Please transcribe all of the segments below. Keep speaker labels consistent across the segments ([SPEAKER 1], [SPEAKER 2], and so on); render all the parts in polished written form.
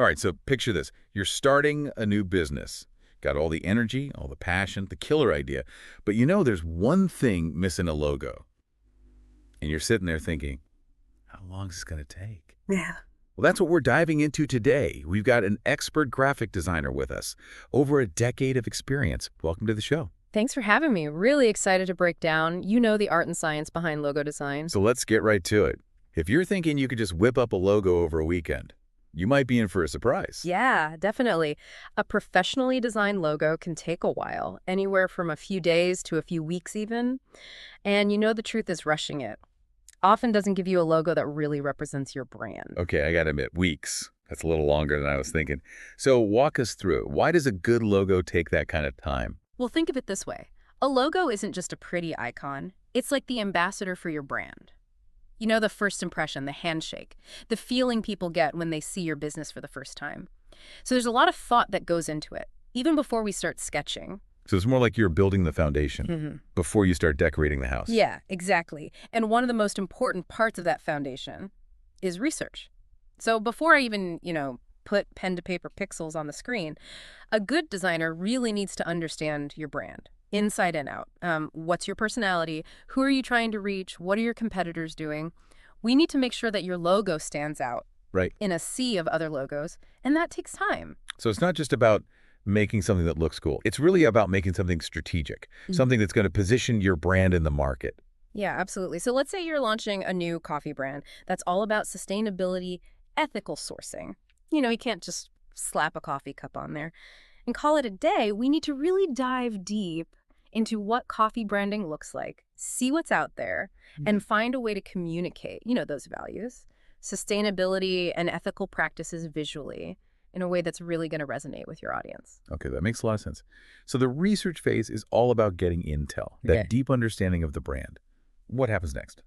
[SPEAKER 1] All right, so picture this. You're starting a new business. Got all the energy, all the passion, the killer idea. But you know there's one thing missing a logo. And you're sitting there thinking, how long is this going to take?
[SPEAKER 2] Yeah.
[SPEAKER 1] Well, that's what we're diving into today. We've got an expert graphic designer with us. Over a decade of experience. Welcome to the show.
[SPEAKER 3] Thanks for having me. Really excited to break down, the art and science behind logo design.
[SPEAKER 1] So let's get right to it. If you're thinking you could just whip up a logo over a weekend, you might be in for a surprise.
[SPEAKER 3] Yeah, definitely. A professionally designed logo can take a while, anywhere from a few days to a few weeks even. And the truth is rushing it often doesn't give you a logo that really represents your brand.
[SPEAKER 1] Okay, I gotta admit, weeks. That's a little longer than I was thinking. So walk us through. Why does a good logo take that kind of time?
[SPEAKER 3] Well, think of it this way. A logo isn't just a pretty icon. It's like the ambassador for your brand. The first impression, the handshake, the feeling people get when they see your business for the first time. So there's a lot of thought that goes into it, even before we start sketching.
[SPEAKER 1] So it's more like you're building the foundation before you start decorating the house.
[SPEAKER 3] Yeah, exactly. And one of the most important parts of that foundation is research. So before I even, put pen to paper pixels on the screen, a good designer really needs to understand your brand, inside and out. What's your personality? Who are you trying to reach? What are your competitors doing? We need to make sure that your logo stands out in a sea of other logos, and that takes time.
[SPEAKER 1] So it's not just about making something that looks cool. It's really about making something strategic, something that's going to position your brand in the market.
[SPEAKER 3] Yeah, absolutely. So let's say you're launching a new coffee brand that's all about sustainability, ethical sourcing. You can't just slap a coffee cup on there and call it a day. We need to really dive deep into what coffee branding looks like, see what's out there, and find a way to communicate, those values, sustainability and ethical practices visually in a way that's really going to resonate with your audience.
[SPEAKER 1] Okay, that makes a lot of sense. So the research phase is all about getting intel, that deep understanding of the brand. What happens next?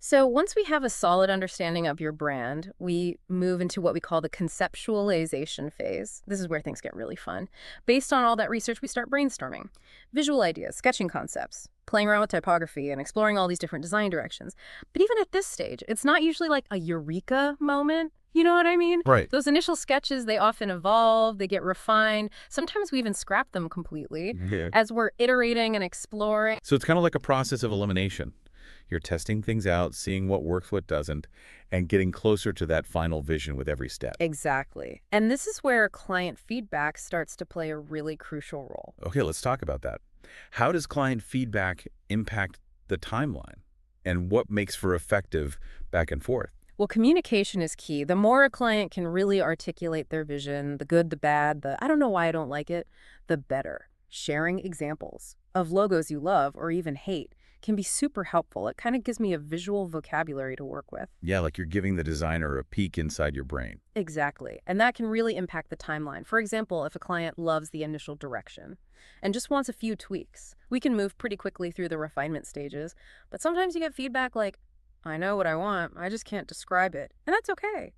[SPEAKER 3] So once we have a solid understanding of your brand, we move into what we call the conceptualization phase. This is where things get really fun. Based on all that research, we start brainstorming. Visual ideas, sketching concepts, playing around with typography, and exploring all these different design directions. But even at this stage, it's not usually like a eureka moment. You know what I mean?
[SPEAKER 1] Right.
[SPEAKER 3] Those initial sketches, they often evolve, they get refined. Sometimes we even scrap them completely as we're iterating and exploring.
[SPEAKER 1] So it's kind of like a process of elimination. You're testing things out, seeing what works, what doesn't, and getting closer to that final vision with every step.
[SPEAKER 3] Exactly. And this is where client feedback starts to play a really crucial role.
[SPEAKER 1] Okay, let's talk about that. How does client feedback impact the timeline? And what makes for effective back and forth?
[SPEAKER 3] Well, communication is key. The more a client can really articulate their vision, the good, the bad, the I don't know why I don't like it, the better. Sharing examples of logos you love or even hate can be super helpful. It kind of gives me a visual vocabulary to work with.
[SPEAKER 1] Yeah, like you're giving the designer a peek inside your brain.
[SPEAKER 3] Exactly. And that can really impact the timeline. For example, if a client loves the initial direction and just wants a few tweaks, we can move pretty quickly through the refinement stages. But sometimes you get feedback like, I know what I want, I just can't describe it. And that's okay.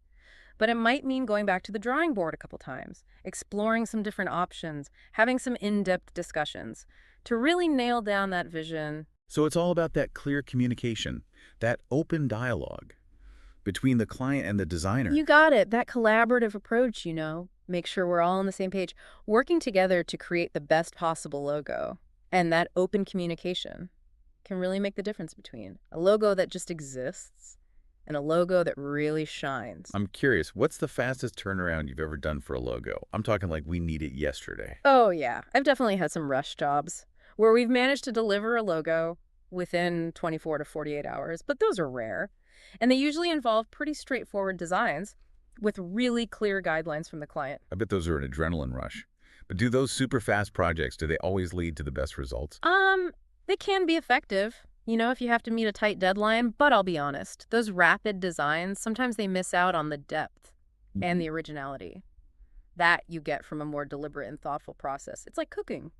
[SPEAKER 3] But it might mean going back to the drawing board a couple times, exploring some different options, having some in-depth discussions to really nail down that vision.
[SPEAKER 1] So it's all about that clear communication, that open dialogue between the client and the designer.
[SPEAKER 3] You got it. That collaborative approach, make sure we're all on the same page, working together to create the best possible logo. And that open communication can really make the difference between a logo that just exists and a logo that really shines.
[SPEAKER 1] I'm curious, what's the fastest turnaround you've ever done for a logo? I'm talking like we need it yesterday.
[SPEAKER 3] Oh, yeah. I've definitely had some rush jobs where we've managed to deliver a logo within 24 to 48 hours, but those are rare. And they usually involve pretty straightforward designs with really clear guidelines from the client.
[SPEAKER 1] I bet those are an adrenaline rush. But do those super fast projects, do they always lead to the best results?
[SPEAKER 3] They can be effective, if you have to meet a tight deadline, but I'll be honest, those rapid designs, sometimes they miss out on the depth and the originality that you get from a more deliberate and thoughtful process. It's like cooking,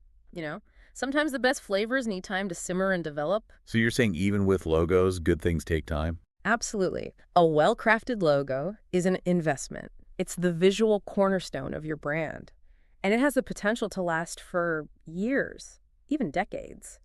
[SPEAKER 3] Sometimes the best flavors need time to simmer and develop.
[SPEAKER 1] So you're saying even with logos, good things take time?
[SPEAKER 3] Absolutely. A well-crafted logo is an investment. It's the visual cornerstone of your brand. And it has the potential to last for years, even decades.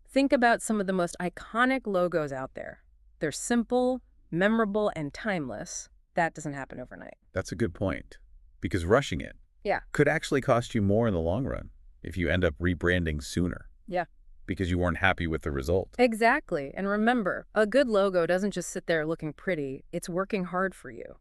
[SPEAKER 3] Think about some of the most iconic logos out there. They're simple, memorable, and timeless. That doesn't happen overnight.
[SPEAKER 1] That's a good point. because rushing it
[SPEAKER 3] Yeah.
[SPEAKER 1] could actually cost you more in the long run if you end up rebranding sooner
[SPEAKER 3] Yeah.
[SPEAKER 1] because you weren't happy with the result.
[SPEAKER 3] Exactly. And remember, a good logo doesn't just sit there looking pretty. It's working hard for you.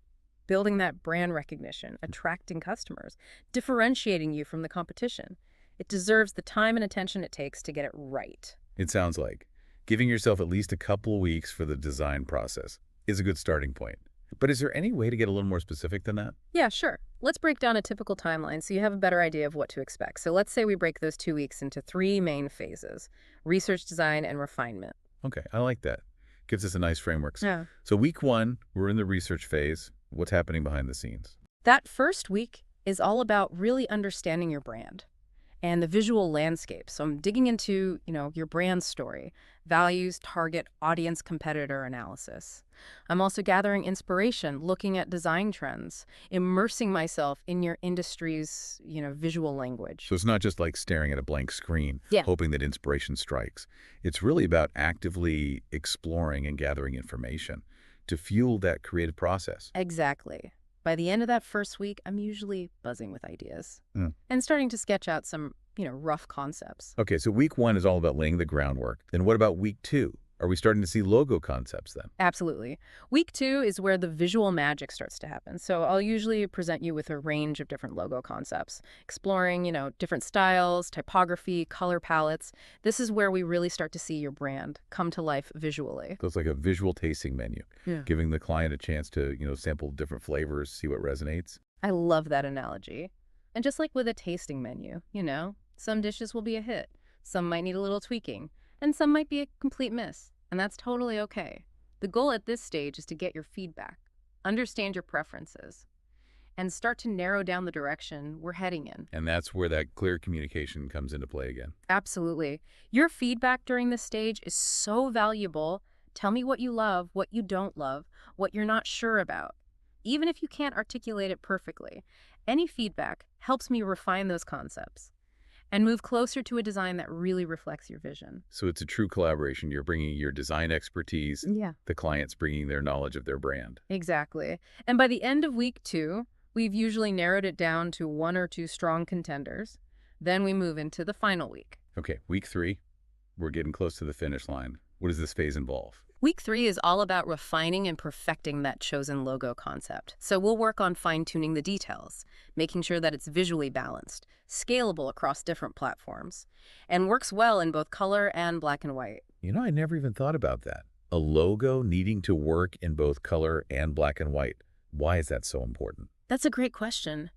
[SPEAKER 3] Building that brand recognition, attracting customers, differentiating you from the competition. It deserves the time and attention it takes to get it right.
[SPEAKER 1] It sounds like giving yourself at least a couple of weeks for the design process is a good starting point. But is there any way to get a little more specific than that?
[SPEAKER 3] Yeah, sure. Let's break down a typical timeline so you have a better idea of what to expect. So let's say we break those 2 weeks into 3 main phases: research, design, and refinement.
[SPEAKER 1] Okay, I like that. Gives us a nice framework.
[SPEAKER 3] Yeah.
[SPEAKER 1] So week 1, we're in the research phase. What's happening behind the scenes?
[SPEAKER 3] That first week is all about really understanding your brand and the visual landscape. So I'm digging into, your brand story, values, target, audience, competitor analysis. I'm also gathering inspiration, looking at design trends, immersing myself in your industry's, visual language.
[SPEAKER 1] So it's not just like staring at a blank screen,
[SPEAKER 3] Yeah.
[SPEAKER 1] hoping that inspiration strikes. It's really about actively exploring and gathering information to fuel that creative process.
[SPEAKER 3] Exactly. By the end of that first week, I'm usually buzzing with ideas
[SPEAKER 1] Mm.
[SPEAKER 3] and starting to sketch out some, rough concepts.
[SPEAKER 1] Okay, so week 1 is all about laying the groundwork. Then what about week 2? Are we starting to see logo concepts then?
[SPEAKER 3] Absolutely. Week 2 is where the visual magic starts to happen. So I'll usually present you with a range of different logo concepts, exploring, different styles, typography, color palettes. This is where we really start to see your brand come to life visually.
[SPEAKER 1] So it's like a visual tasting menu,
[SPEAKER 3] Yeah.
[SPEAKER 1] giving the client a chance to, sample different flavors, see what resonates.
[SPEAKER 3] I love that analogy. And just like with a tasting menu, some dishes will be a hit, some might need a little tweaking, and some might be a complete miss. And that's totally okay. The goal at this stage is to get your feedback, understand your preferences, and start to narrow down the direction we're heading in.
[SPEAKER 1] And that's where that clear communication comes into play again.
[SPEAKER 3] Absolutely. Your feedback during this stage is so valuable. Tell me what you love, what you don't love, what you're not sure about. Even if you can't articulate it perfectly, any feedback helps me refine those concepts and move closer to a design that really reflects your vision.
[SPEAKER 1] So it's a true collaboration. You're bringing your design expertise,
[SPEAKER 3] Yeah.
[SPEAKER 1] the client's bringing their knowledge of their brand.
[SPEAKER 3] Exactly. And by the end of week 2, we've usually narrowed it down to 1 or 2 strong contenders. Then we move into the final week.
[SPEAKER 1] Okay, week 3, we're getting close to the finish line. What does this phase involve?
[SPEAKER 3] Week 3 is all about refining and perfecting that chosen logo concept. So we'll work on fine-tuning the details, making sure that it's visually balanced, scalable across different platforms, and works well in both color and black and white.
[SPEAKER 1] I never even thought about that. A logo needing to work in both color and black and white. Why is that so important?
[SPEAKER 3] That's a great question.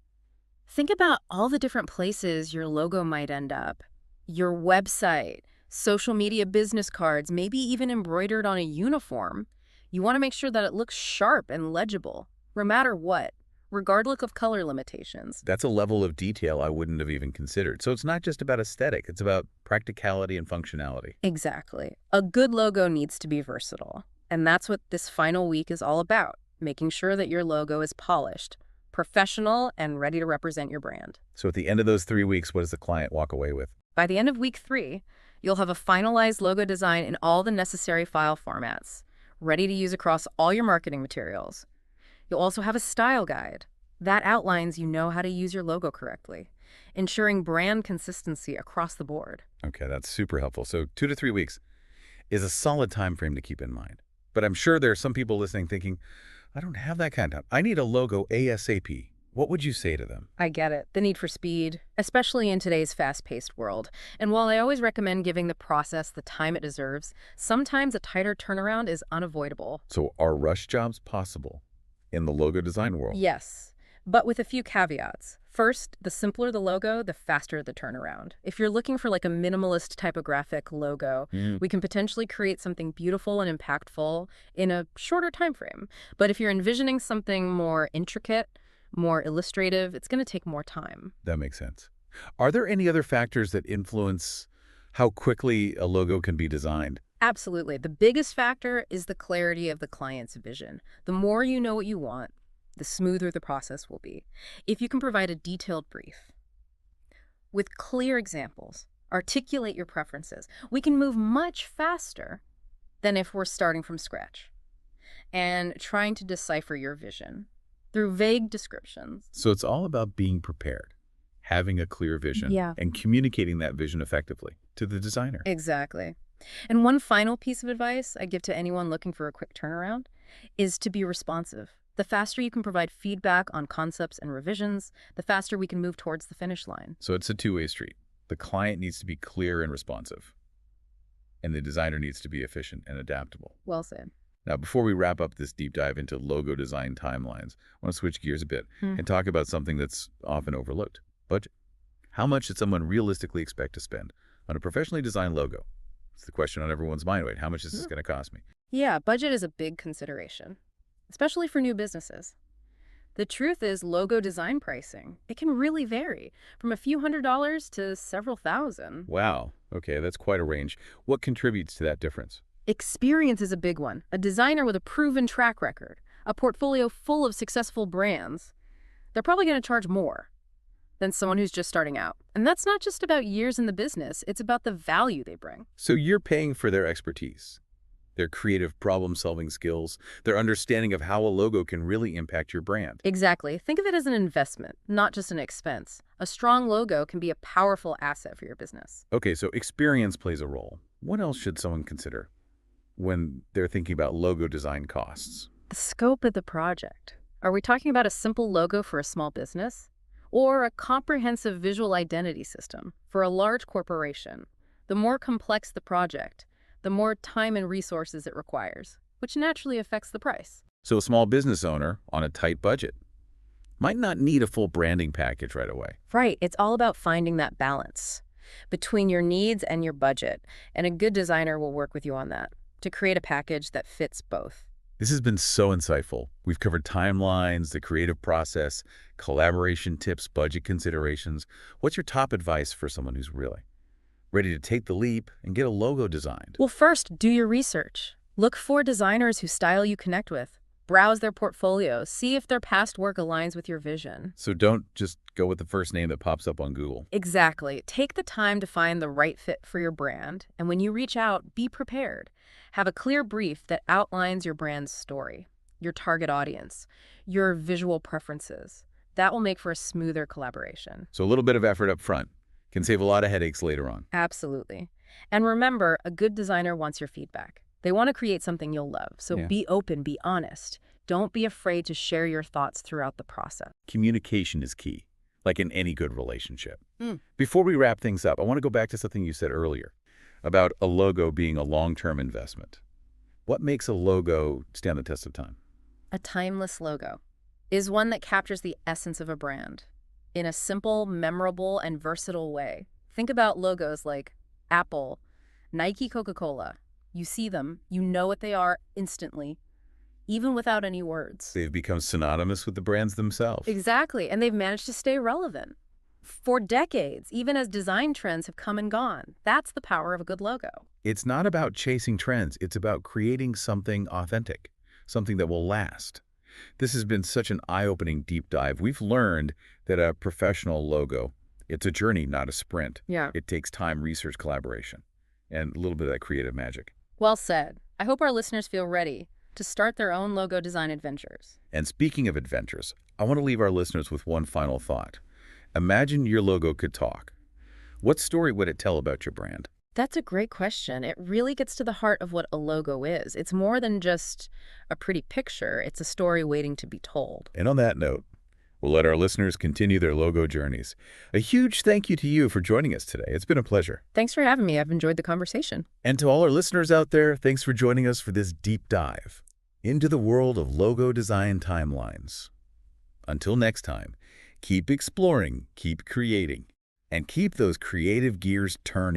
[SPEAKER 3] Think about all the different places your logo might end up. Your website, social media business cards, maybe even embroidered on a uniform. You want to make sure that it looks sharp and legible, no matter what, regardless of color limitations.
[SPEAKER 1] That's a level of detail I wouldn't have even considered. So it's not just about aesthetic, it's about practicality and functionality.
[SPEAKER 3] Exactly. A good logo needs to be versatile. And that's what this final week is all about, making sure that your logo is polished, professional, and ready to represent your brand.
[SPEAKER 1] So at the end of those 3 weeks, what does the client walk away with?
[SPEAKER 3] By the end of week 3, you'll have a finalized logo design in all the necessary file formats, ready to use across all your marketing materials. You'll also have a style guide that outlines how to use your logo correctly, ensuring brand consistency across the board.
[SPEAKER 1] Okay, that's super helpful. So 2 to 3 weeks is a solid time frame to keep in mind. But I'm sure there are some people listening thinking, I don't have that kind of time. I need a logo ASAP. What would you say to them?
[SPEAKER 3] I get it. The need for speed, especially in today's fast-paced world. And while I always recommend giving the process the time it deserves, sometimes a tighter turnaround is unavoidable.
[SPEAKER 1] So are rush jobs possible in the logo design world?
[SPEAKER 3] Yes, but with a few caveats. First, the simpler the logo, the faster the turnaround. If you're looking for like a minimalist typographic logo, we can potentially create something beautiful and impactful in a shorter time frame. But if you're envisioning something more intricate, more illustrative, it's going to take more time.
[SPEAKER 1] That makes sense. Are there any other factors that influence how quickly a logo can be designed?
[SPEAKER 3] Absolutely. The biggest factor is the clarity of the client's vision. The more you know what you want, the smoother the process will be. If you can provide a detailed brief with clear examples, articulate your preferences, we can move much faster than if we're starting from scratch and trying to decipher your vision. through vague descriptions.
[SPEAKER 1] So it's all about being prepared, having a clear vision,
[SPEAKER 3] Yeah.
[SPEAKER 1] and communicating that vision effectively to the designer.
[SPEAKER 3] Exactly. And one final piece of advice I give to anyone looking for a quick turnaround is to be responsive. The faster you can provide feedback on concepts and revisions, the faster we can move towards the finish line.
[SPEAKER 1] So it's a two-way street. The client needs to be clear and responsive, and the designer needs to be efficient and adaptable.
[SPEAKER 3] Well said.
[SPEAKER 1] Now, before we wrap up this deep dive into logo design timelines, I want to switch gears a bit and talk about something that's often overlooked: budget. How much should someone realistically expect to spend on a professionally designed logo? It's the question on everyone's mind. Wait, how much is this going to cost me?
[SPEAKER 3] Yeah, budget is a big consideration, especially for new businesses. The truth is, logo design pricing, it can really vary from a few $100s to several thousand.
[SPEAKER 1] Wow. Okay, that's quite a range. What contributes to that difference?
[SPEAKER 3] Experience is a big one. A designer with a proven track record, a portfolio full of successful brands, they're probably going to charge more than someone who's just starting out. And that's not just about years in the business, it's about the value they bring.
[SPEAKER 1] So you're paying for their expertise, their creative problem-solving skills, their understanding of how a logo can really impact your brand.
[SPEAKER 3] Exactly. Think of it as an investment, not just an expense. A strong logo can be a powerful asset for your business.
[SPEAKER 1] Okay, so experience plays a role. What else should someone consider when they're thinking about logo design costs?
[SPEAKER 3] The scope of the project. Are we talking about a simple logo for a small business? Or a comprehensive visual identity system for a large corporation? The more complex the project, the more time and resources it requires, which naturally affects the price.
[SPEAKER 1] So a small business owner on a tight budget might not need a full branding package right away.
[SPEAKER 3] Right. It's all about finding that balance between your needs and your budget, and a good designer will work with you on that to create a package that fits both.
[SPEAKER 1] This has been so insightful. We've covered timelines, the creative process, collaboration tips, budget considerations. What's your top advice for someone who's really ready to take the leap and get a logo designed?
[SPEAKER 3] Well, first, do your research. Look for designers whose style you connect with. Browse their portfolios. See if their past work aligns with your vision.
[SPEAKER 1] So don't just go with the first name that pops up on Google.
[SPEAKER 3] Exactly. Take the time to find the right fit for your brand. And when you reach out, be prepared. Have a clear brief that outlines your brand's story, your target audience, your visual preferences. That will make for a smoother collaboration.
[SPEAKER 1] So a little bit of effort up front can save a lot of headaches later on.
[SPEAKER 3] Absolutely. And remember, a good designer wants your feedback. They want to create something you'll love. So
[SPEAKER 1] Yeah.
[SPEAKER 3] be open, be honest. Don't be afraid to share your thoughts throughout the process.
[SPEAKER 1] Communication is key, like in any good relationship. Before we wrap things up, I want to go back to something you said earlier about a logo being a long-term investment. What makes a logo stand the test of time?
[SPEAKER 3] A timeless logo is one that captures the essence of a brand in a simple, memorable, and versatile way. Think about logos like Apple, Nike, Coca-Cola. You see them, you know what they are instantly, even without any words.
[SPEAKER 1] They've become synonymous with the brands themselves.
[SPEAKER 3] Exactly, and they've managed to stay relevant for decades, even as design trends have come and gone. That's the power of a good logo.
[SPEAKER 1] It's not about chasing trends. It's about creating something authentic, something that will last. This has been such an eye-opening deep dive. We've learned that a professional logo, it's a journey, not a sprint.
[SPEAKER 3] Yeah.
[SPEAKER 1] It takes time, research, collaboration, and a little bit of that creative magic.
[SPEAKER 3] Well said. I hope our listeners feel ready to start their own logo design adventures.
[SPEAKER 1] And speaking of adventures, I want to leave our listeners with one final thought. Imagine your logo could talk. What story would it tell about your brand?
[SPEAKER 3] That's a great question. It really gets to the heart of what a logo is. It's more than just a pretty picture. It's a story waiting to be told.
[SPEAKER 1] And on that note, we'll let our listeners continue their logo journeys. A huge thank you to you for joining us today. It's been a pleasure.
[SPEAKER 3] Thanks for having me. I've enjoyed the conversation.
[SPEAKER 1] And to all our listeners out there, thanks for joining us for this deep dive into the world of logo design timelines. Until next time, keep exploring, keep creating, and keep those creative gears turning.